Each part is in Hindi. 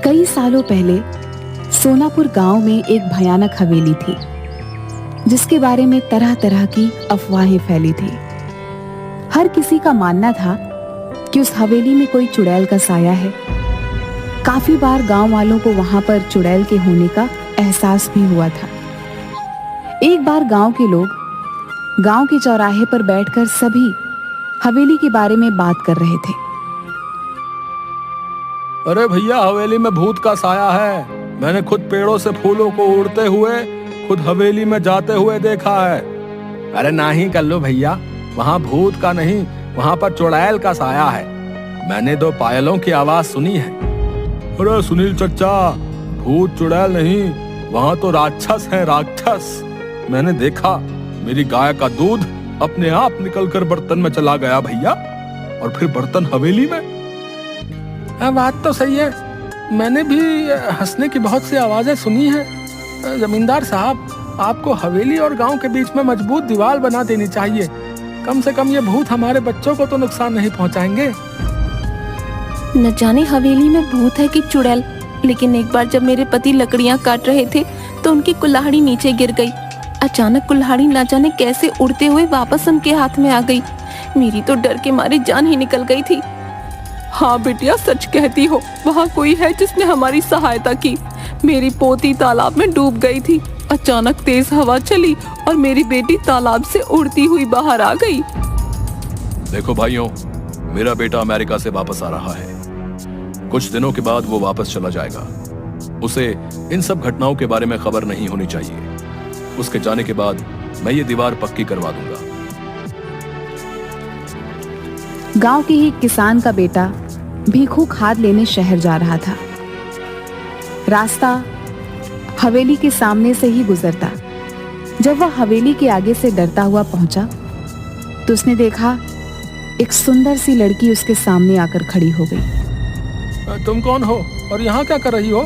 कई सालों पहले सोनापुर गांव में एक भयानक हवेली थी, जिसके बारे में तरह तरह की अफवाहें फैली थी। हर किसी का मानना था कि उस हवेली में कोई चुड़ैल का साया है। काफी बार गांव वालों को वहां पर चुड़ैल के होने का एहसास भी हुआ था। एक बार गांव के लोग गांव के चौराहे पर बैठकर सभी हवेली के बारे में बात कर रहे थे। अरे भैया, हवेली में भूत का साया है। मैंने खुद पेड़ों से फूलों को उड़ते हुए खुद हवेली में जाते हुए देखा है। अरे नहीं कल्लू भैया, वहाँ भूत का नहीं, वहाँ पर चुड़ैल का साया है। मैंने 2 पायलों की आवाज सुनी है। अरे सुनील चच्चा, भूत चुड़ैल नहीं, वहाँ तो राक्षस है, राक्षस। मैंने देखा, मेरी गाय का दूध अपने आप निकलकर बर्तन में चला गया भैया, और फिर बर्तन हवेली में। बात तो सही है, मैंने भी हंसने की बहुत सी आवाजें सुनी हैं। जमींदार साहब, आपको हवेली और गांव के बीच में मजबूत दीवार बना देनी चाहिए। कम से कम ये भूत हमारे बच्चों को तो नुकसान नहीं पहुंचाएंगे। न जाने हवेली में भूत है कि चुड़ैल, लेकिन एक बार जब मेरे पति लकड़ियां काट रहे थे तो उनकी कुल्हाड़ी नीचे गिर गई। अचानक कुल्हाड़ी न जाने कैसे उड़ते हुए वापस उनके हाथ में आ गई। मेरी तो डर के मारे जान ही निकल गई थी। हाँ बिटिया, सच कहती हो, वहाँ कोई है जिसने हमारी सहायता की। मेरी पोती तालाब में डूब गई थी। अचानक तेज हवा चली और मेरी बेटी तालाब से उड़ती हुई बाहर आ गई। देखो भाइयों, मेरा बेटा अमेरिका से वापस आ रहा है। कुछ दिनों के बाद वो वापस चला जाएगा। उसे इन सब घटनाओं के बारे में खबर नहीं होनी चाहिए। उसके जाने के बाद मैं ये दीवार पक्की करवा दूंगा। गांव के ही किसान का बेटा भीखू खाद लेने शहर जा रहा था। रास्ता हवेली के सामने से ही गुजरता। जब वह हवेली के आगे से डरता हुआ पहुंचा तो उसने देखा एक सुंदर सी लड़की उसके सामने आकर खड़ी हो गई। तुम कौन हो और यहाँ क्या कर रही हो?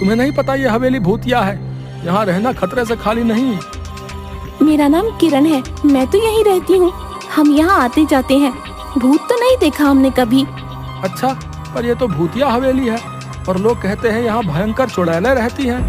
तुम्हें नहीं पता ये हवेली भूतिया है? यहाँ रहना खतरे से खाली नहीं। मेरा नाम किरण है, मैं तो यहीं रहती हूँ। हम यहाँ आते जाते हैं। भूत तो नहीं देखा हमने कभी। अच्छा, पर ये तो भूतिया हवेली है और लोग कहते हैं यहाँ भयंकर चुड़ैलें रहती हैं।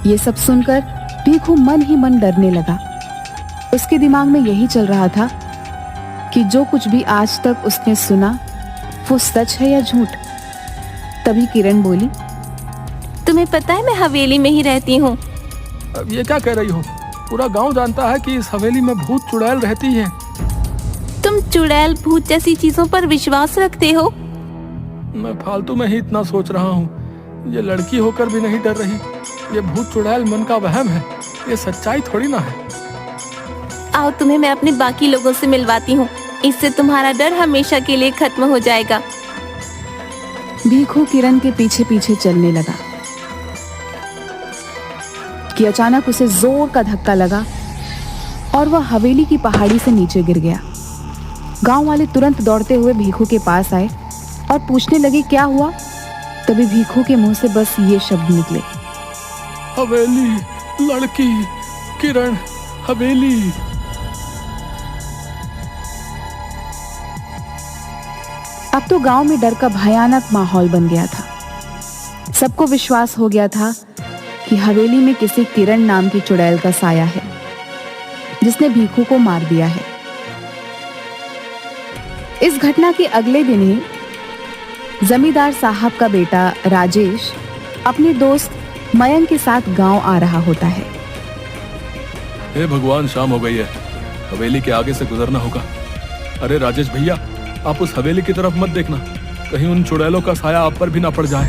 ये सब सुनकर भीखू मन ही मन डरने लगा। उसके दिमाग में यही चल रहा था कि जो कुछ भी आज तक उसने सुना वो सच है या झूठ। तभी किरण बोली, तुम्हें पता है मैं हवेली में ही रहती हूँ। अब ये क्या कह रही हो? पूरा गांव जानता है कि इस हवेली में भूत चुड़ैल रहती है। तुम चुड़ैल भूत जैसी चीजों पर विश्वास रखते हो? मैं फालतू में ही इतना सोच रहा हूँ। ये लड़की होकर भी नहीं डर रही। ये भूत चुड़ैल मन का वहम है, ये सच्चाई थोड़ी ना है। आओ, तुम्हें मैं अपने बाकी लोगों से मिलवाती हूँ। इससे तुम्हारा डर हमेशा के लिए खत्म हो जाएगा। भीखू किरण के पीछे पीछे चलने लगा कि अचानक उसे जोर का धक्का लगा और वह हवेली की पहाड़ी से नीचे गिर गया। गांव वाले तुरंत दौड़ते हुए भीखू के पास आए और पूछने लगे क्या हुआ। तभी भीखू के मुंह से बस ये शब्द निकले, हवेली, लड़की, किरण, हवेली। अब तो गांव में डर का भयानक माहौल बन गया था। सबको विश्वास हो गया था कि हवेली में किसी किरण नाम की चुड़ैल का साया है, जिसने भीखू को मार दिया है। इस घटना के अगले दिन ही जमींदार साहब का बेटा राजेश अपने दोस्त मयंक के साथ गांव आ रहा होता है। हे भगवान, शाम हो गई है। हवेली के आगे से गुजरना होगा। अरे राजेश भैया, आप उस हवेली की तरफ मत देखना, कहीं उन चुड़ैलों का साया आप पर भी ना पड़ जाए।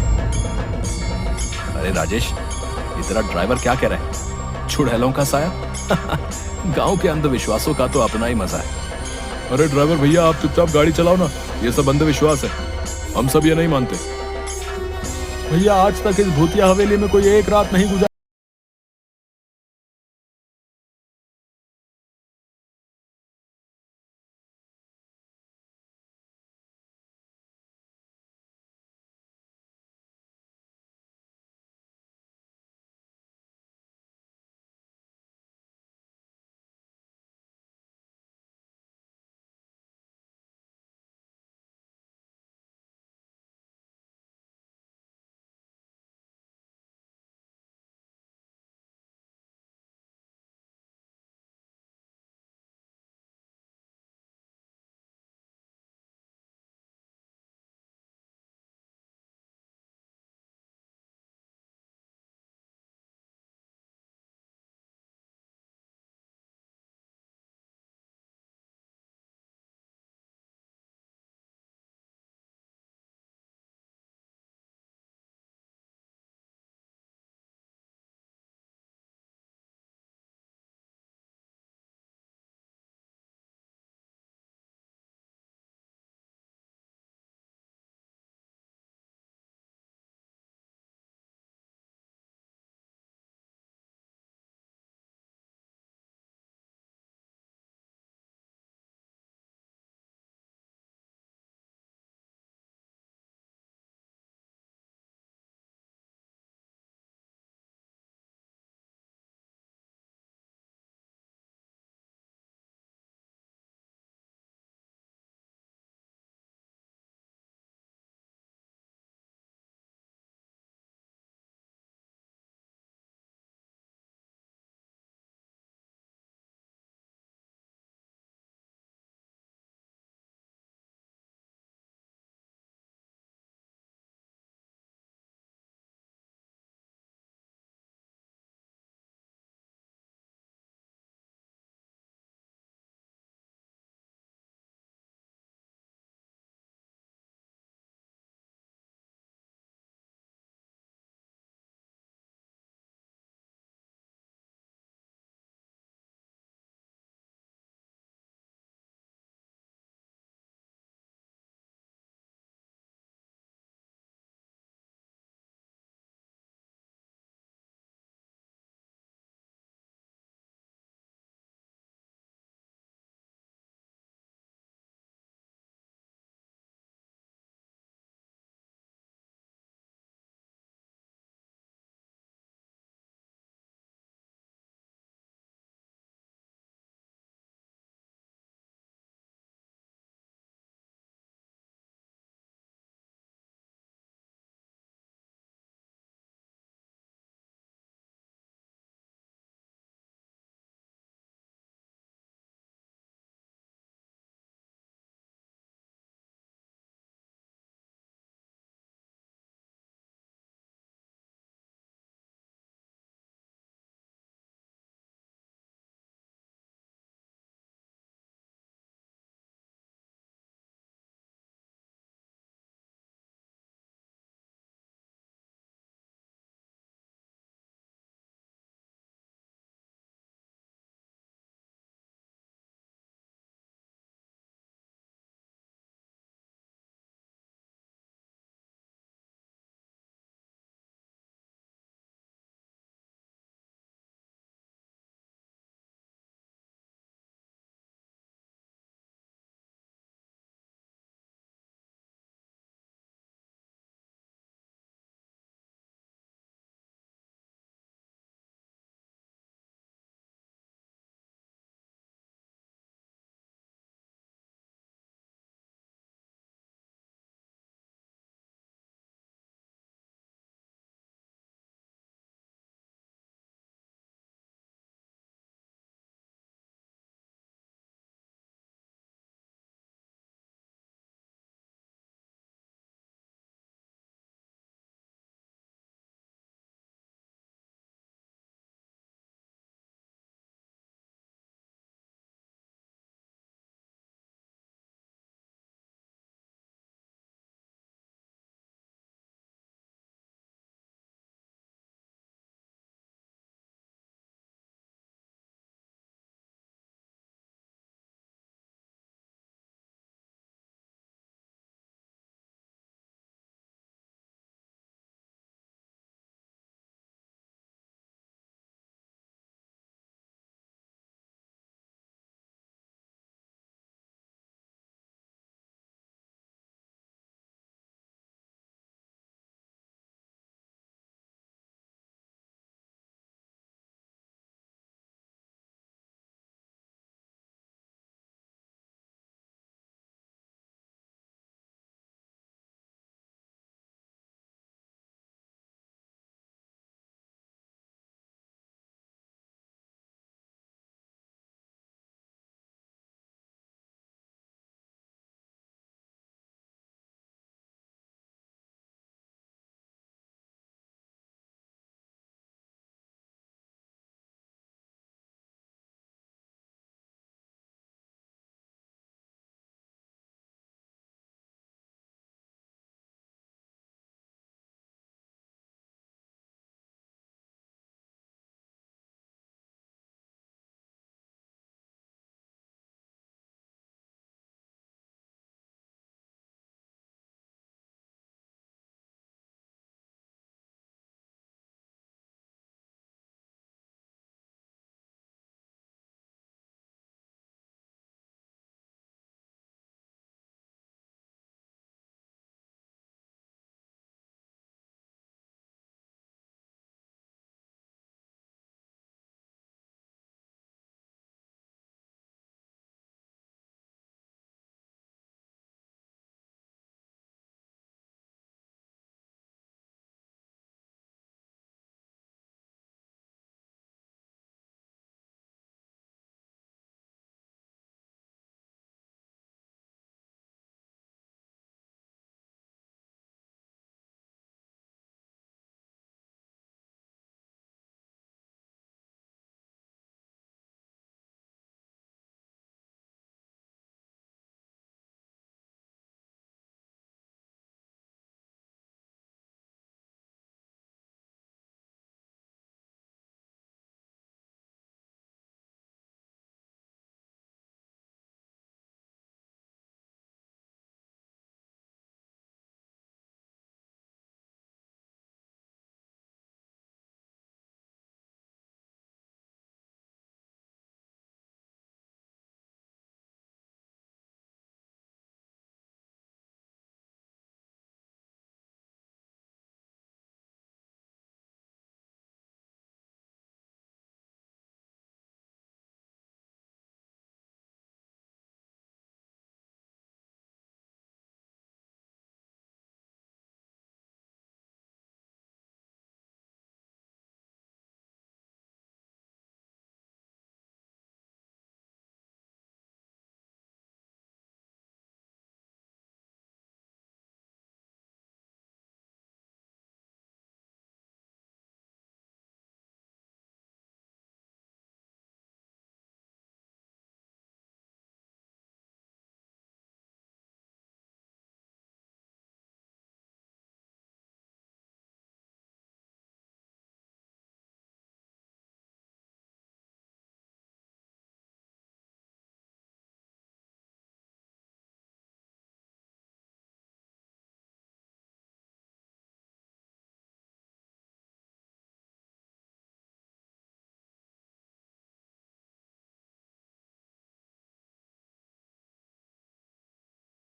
अरे राजेश, ये तेरा ड्राइवर क्या कह रहा है? चुड़ैलों का साया? गांव के अंधविश्वासों का तो अपना ही मजा है। अरे ड्राइवर भैया, आप चुपचाप गाड़ी चलाओ ना, ये सब अंधविश्वास है, हम सब ये नहीं मानते। भैया, आज तक इस भूतिया हवेली में कोई एक रात नहीं गुजारी।